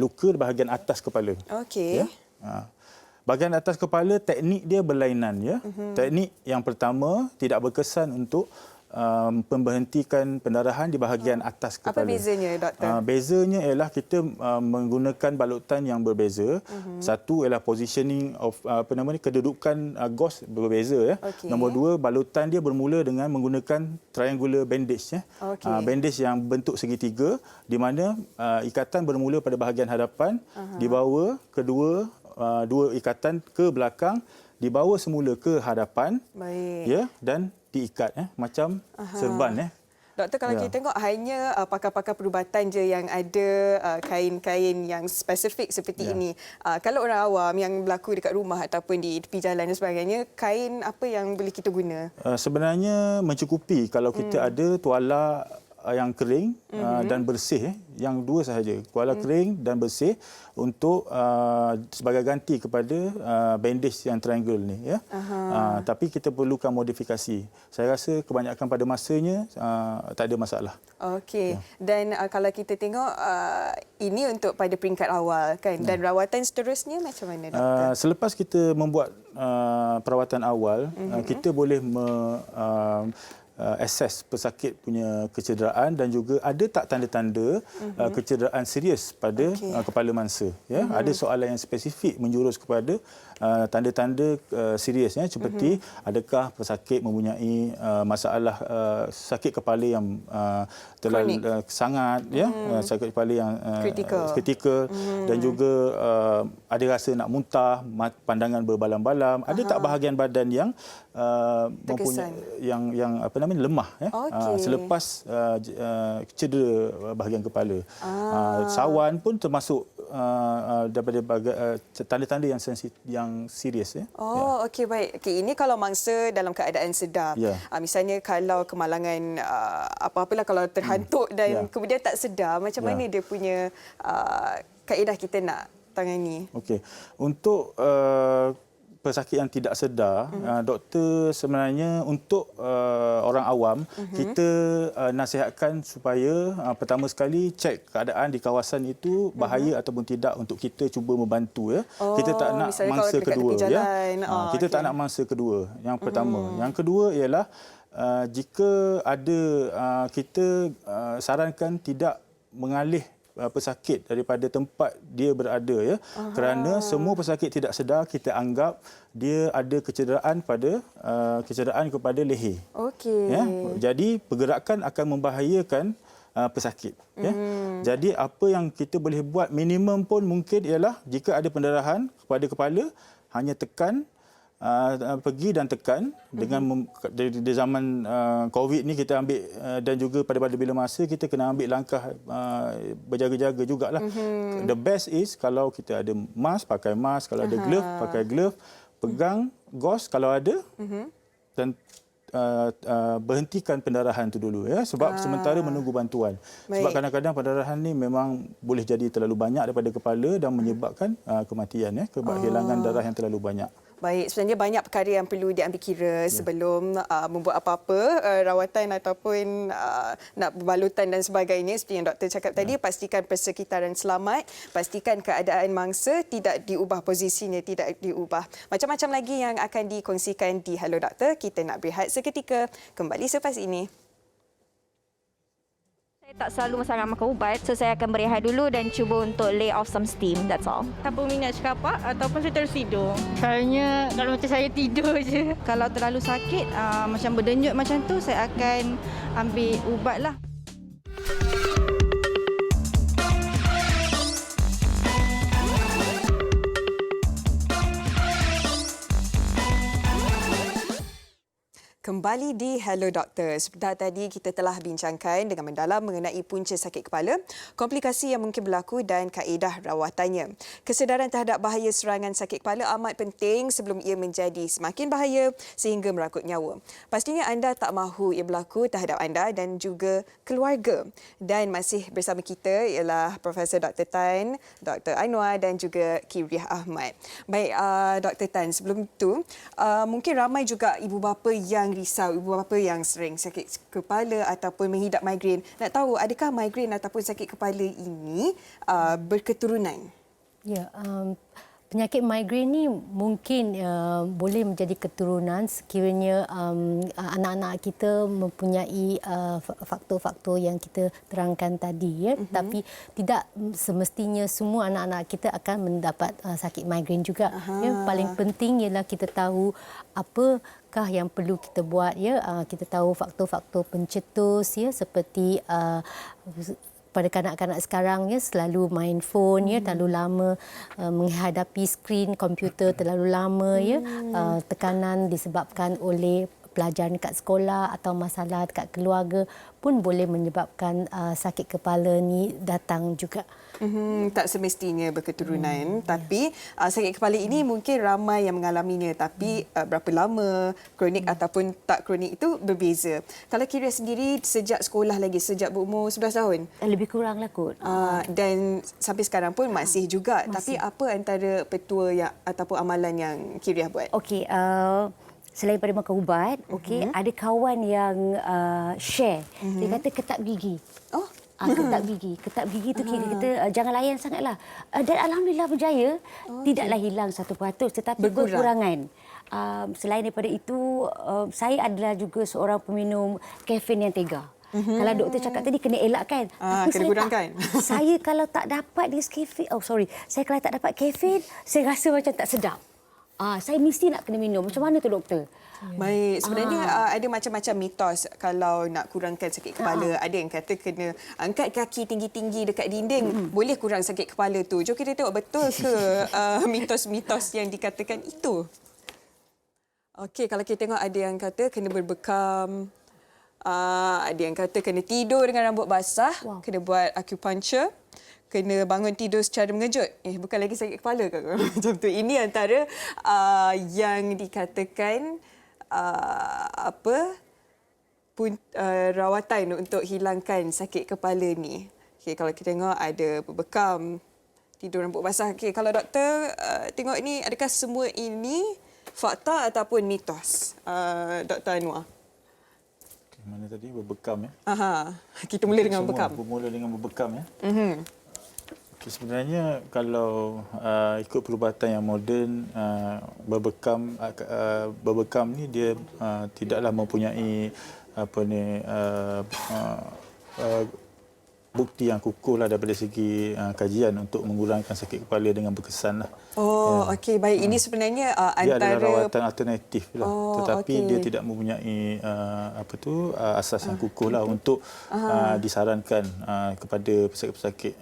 luka di bahagian atas kepala. Okey. Ya. Bahagian atas kepala, teknik dia berlainan, ya. Teknik yang pertama tidak berkesan untuk memberhentikan pendarahan di bahagian atas kepala. Apa bezanya, doktor? Bezanya ialah kita menggunakan balutan yang berbeza. Satu ialah positioning of kedudukan gauze berbeza, ya. Nombor dua, balutan dia bermula dengan menggunakan triangular bandage, ya. Bandage yang bentuk segitiga di mana ikatan bermula pada bahagian hadapan, dibawa dua ikatan ke belakang, dibawa semula ke hadapan, ya, dan diikat, macam serban, ya. Doktor, kalau kita tengok hanya pakar-pakar perubatan je yang ada kain-kain yang spesifik seperti ini. Kalau orang awam yang berlaku dekat rumah ataupun di tepi jalan dan sebagainya, kain apa yang boleh kita guna? Sebenarnya mencukupi kalau kita ada tuala yang kering dan bersih, yang dua sahaja, tuala kering dan bersih untuk sebagai ganti kepada bandage yang triangle ni, ya. Tapi kita perlukan modifikasi. Saya rasa kebanyakan pada masanya tak ada masalah. Okey. Dan kalau kita tengok ini untuk pada peringkat awal, kan, dan rawatan seterusnya macam mana, doktor? Selepas kita membuat perawatan awal, kita boleh assess pesakit punya kecederaan dan juga ada tak tanda-tanda kecederaan serius pada kepala mangsa, ya. Ada soalan yang spesifik menjurus kepada tanda-tanda seriusnya, seperti adakah pesakit mempunyai masalah sakit kepala yang terlalu sangat, ya, sakit kepala yang kritikal, dan juga ada rasa nak muntah, pandangan berbalam-balam, ada tak bahagian badan yang mempunyai yang lemah selepas cedera bahagian kepala. Sawan pun termasuk daripada tanda-tanda yang serius. Okey, baik. Okey, ini kalau mangsa dalam keadaan sedar. Misalnya kalau kemalangan apa-apalah, kalau terhantuk dan kemudian tak sedar, macam mana dia punya kaedah kita nak tangani? Okey. Untuk pesakit yang tidak sedar, doktor sebenarnya untuk orang awam, kita nasihatkan supaya pertama sekali cek keadaan di kawasan itu bahaya ataupun tidak untuk kita cuba membantu. Kita tak nak mangsa kedua. Kita tak nak mangsa kedua. Yang pertama. Yang kedua ialah jika ada, kita sarankan tidak mengalih pesakit daripada tempat dia berada, kerana semua pesakit tidak sedar kita anggap dia ada kecederaan kepada leher. Jadi pergerakan akan membahayakan pesakit. Jadi apa yang kita boleh buat minimum pun mungkin ialah jika ada pendarahan kepada kepala, hanya tekan, pergi dan tekan. Dengan di zaman COVID ni kita ambil dan juga pada bila masa kita kena ambil langkah berjaga-jaga jugalah. The best is kalau kita ada mask, pakai mask, kalau ada glove, pakai glove, pegang gauze kalau ada, dan berhentikan pendarahan itu dulu, sebab sementara menunggu bantuan. Sebab kadang-kadang pendarahan ni memang boleh jadi terlalu banyak daripada kepala dan menyebabkan kematian, kehilangan darah yang terlalu banyak. Baik, sebenarnya banyak perkara yang perlu diambil kira sebelum membuat apa-apa, rawatan ataupun nak berbalutan dan sebagainya. Seperti yang doktor cakap tadi, pastikan persekitaran selamat, pastikan keadaan mangsa tidak diubah, posisinya tidak diubah. Macam-macam lagi yang akan dikongsikan di Hello Doktor. Kita nak berehat seketika, kembali selepas ini. Tak selalu sangat makan ubat, so saya akan berehat dulu dan cuba untuk lay off some steam, that's all. Tanpa minat sekapak ataupun saya terus tidur. Selalunya kalau macam saya tidur je. Kalau terlalu sakit, macam berdenyut macam tu, saya akan ambil ubat lah. Kembali di Hello Doktor. Sebentar tadi kita telah bincangkan dengan mendalam mengenai punca sakit kepala, komplikasi yang mungkin berlaku dan kaedah rawatannya. Kesedaran terhadap bahaya serangan sakit kepala amat penting sebelum ia menjadi semakin bahaya sehingga merangkut nyawa. Pastinya anda tak mahu ia berlaku terhadap anda dan juga keluarga. Dan masih bersama kita ialah Profesor Dr. Tan, Dr. Anwar dan juga Kiriah Ahmad. Baik, Dr. Tan, sebelum itu mungkin ramai juga ibu bapa yang risau, ibu bapa yang sering sakit kepala ataupun mengidap migrain. Nak tahu adakah migrain ataupun sakit kepala ini berketurunan? Ya, penyakit migrain ni mungkin boleh menjadi keturunan sekiranya anak-anak kita mempunyai faktor-faktor yang kita terangkan tadi. Tapi tidak semestinya semua anak-anak kita akan mendapat sakit migrain juga. Paling penting ialah kita tahu apakah yang perlu kita buat. Kita tahu faktor-faktor pencetus seperti pada kanak-kanak sekarang selalu main phone, terlalu lama menghadapi skrin komputer terlalu lama, tekanan disebabkan oleh pelajaran dekat sekolah atau masalah dekat keluarga pun boleh menyebabkan sakit kepala ni datang juga. Tak semestinya berketurunan, tapi sakit kepala ini mungkin ramai yang mengalaminya, tapi berapa lama, kronik ataupun tak kronik itu berbeza. Kalau Kiriah sendiri sejak sekolah lagi, sejak berumur 11 tahun? Lebih kurang lah kot. Dan sampai sekarang pun masih juga. Tapi apa antara petua yang ataupun amalan yang Kiriah buat? Okey, selain pada makan ubat, ada kawan yang share. Dia kata ketap gigi. Ketap gigi tu kira kita jangan layan sangatlah. Dan alhamdulillah berjaya. Tidaklah hilang 1%, tetapi berkurangan. Selain daripada itu, saya adalah juga seorang peminum kafein yang tega. Kalau doktor cakap tadi kena elakkan. Kena kurangkan. Saya kalau tak dapat kafein, saya kalau tak dapat kafein, saya rasa macam tak sedap. Saya mesti nak kena minum. Macam mana tu doktor? Baik, sebenarnya ada macam-macam mitos kalau nak kurangkan sakit kepala. Ada yang kata kena angkat kaki tinggi-tinggi dekat dinding, boleh kurang sakit kepala tu. Jom kita tengok betul ke mitos-mitos yang dikatakan itu. Okey, kalau kita tengok ada yang kata kena berbekam Ada yang kata kena tidur dengan rambut basah, kena buat acupuncture, kena bangun tidur secara mengejut. Bukan lagi sakit kepala ke? Macam tu. Ini antara yang dikatakan rawatan untuk hilangkan sakit kepala ni. Okay, kalau kita tengok ada berbekam, tidur rambut basah. Okay, kalau doktor tengok ni, adakah semua ini fakta ataupun mitos? Dr. Anwar. Mana tadi? Berbekam ya? Kita mula dengan berbekam. Bermula dengan berbekam ya? Okay, sebenarnya kalau ikut perubatan yang moden, berbekam ni dia tidaklah mempunyai bukti yang kukuh lah daripada segi kajian untuk mengurangkan sakit kepala dengan berkesan lah. Okey, baik. Ini sebenarnya dia antara adalah rawatan alternatif lah. Tetapi dia tidak mempunyai asas yang kukuh lah untuk disarankan kepada pesakit-pesakit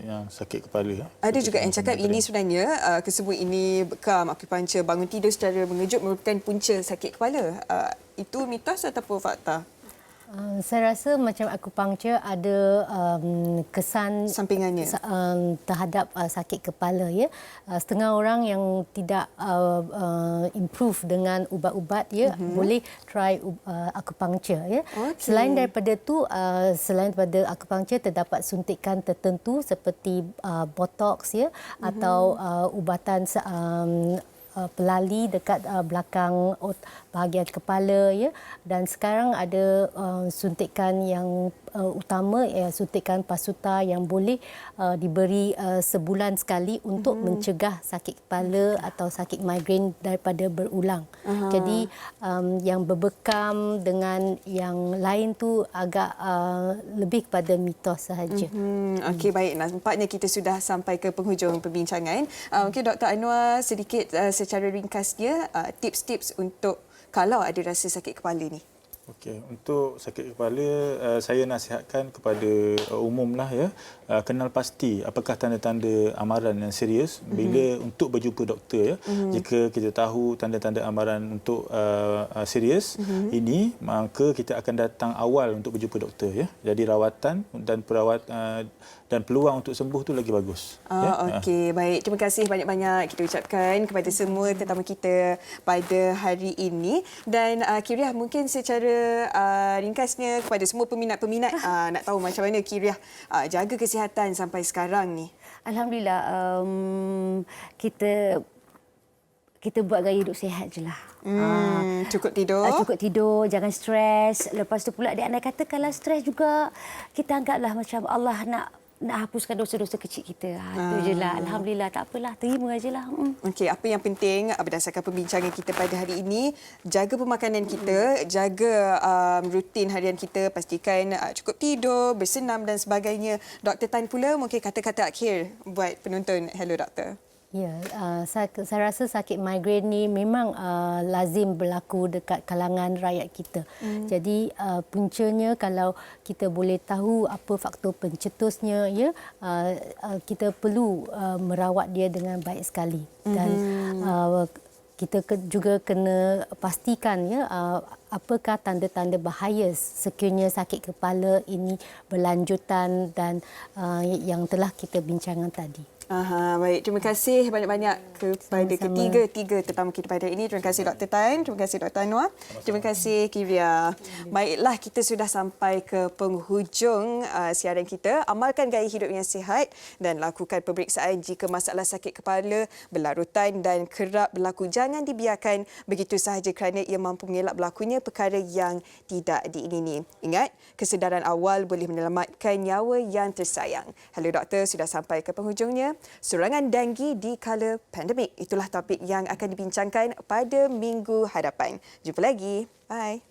yang sakit kepala. Ada juga yang cakap ini sebenarnya kesemua ini bekam, acupuncture, bangun tidur secara mengejut merupakan punca sakit kepala. Itu mitos ataupun fakta? Saya rasa macam acupuncture ada kesan sampingannya terhadap sakit kepala ya. Setengah orang yang tidak improve dengan ubat-ubat ya boleh try acupuncture ya. Selain daripada acupuncture terdapat suntikan tertentu seperti botox ya atau ubatan pelali dekat belakang bahagian kepala ya, dan sekarang ada suntikan yang utama suntikan pasuta yang boleh diberi sebulan sekali untuk mencegah sakit kepala atau sakit migrain daripada berulang. Jadi yang berbekam dengan yang lain tu agak lebih kepada mitos sahaja. Okey, baik. Nampaknya kita sudah sampai ke penghujung perbincangan. Mungkin Dr. Anwar sedikit secara ringkasnya tips-tips untuk kalau ada rasa sakit kepala ni. Okey, untuk sakit kepala saya nasihatkan kepada umumlah ya, kenal pasti apakah tanda-tanda amaran yang serius bila untuk berjumpa doktor ya. Jika kita tahu tanda-tanda amaran untuk serius ini, maka kita akan datang awal untuk berjumpa doktor ya. Jadi rawatan dan peluang untuk sembuh tu lagi bagus. Okey, baik. Terima kasih banyak-banyak kita ucapkan kepada semua tetamu kita pada hari ini. Dan Kyriah, mungkin secara ringkasnya kepada semua peminat-peminat nak tahu macam mana Kyriah jaga kesihatan sampai sekarang ni. Alhamdulillah, kita buat gaya hidup sihat je lah. Cukup tidur. Cukup tidur, jangan stres. Lepas tu pula dia andai kata kalau stres juga, kita anggaplah macam Allah nak hapuskan dosa-dosa kecil kita. Itu je lah. Alhamdulillah, tak apalah. Terima je lah. Okey, apa yang penting berdasarkan perbincangan kita pada hari ini, jaga pemakanan kita, jaga rutin harian kita, pastikan cukup tidur, bersenam dan sebagainya. Dr. Tan pula mungkin kata-kata akhir buat penonton Hello Doktor. Ya, saya rasa sakit migrain ni memang lazim berlaku dekat kalangan rakyat kita. Jadi puncanya kalau kita boleh tahu apa faktor pencetusnya ya, kita perlu merawat dia dengan baik sekali. Dan kita juga kena pastikan ya apakah tanda-tanda bahaya sekiranya sakit kepala ini berlanjutan dan yang telah kita bincangkan tadi. Baik. Terima kasih banyak-banyak kepada ketiga tetamu kita pada hari ini. Terima kasih Dr. Tan, terima kasih Dr. Anwar, terima kasih Kyriah. Baiklah, kita sudah sampai ke penghujung siaran kita. Amalkan gaya hidup yang sihat dan lakukan pemeriksaan jika masalah sakit kepala berlarutan dan kerap berlaku. Jangan dibiarkan begitu sahaja kerana ia mampu mengelak berlakunya perkara yang tidak diingini. Ingat, kesedaran awal boleh menyelamatkan nyawa yang tersayang. Hello Doktor sudah sampai ke penghujungnya. Serangan denggi di kala pandemik. Itulah topik yang akan dibincangkan pada minggu hadapan. Jumpa lagi. Bye.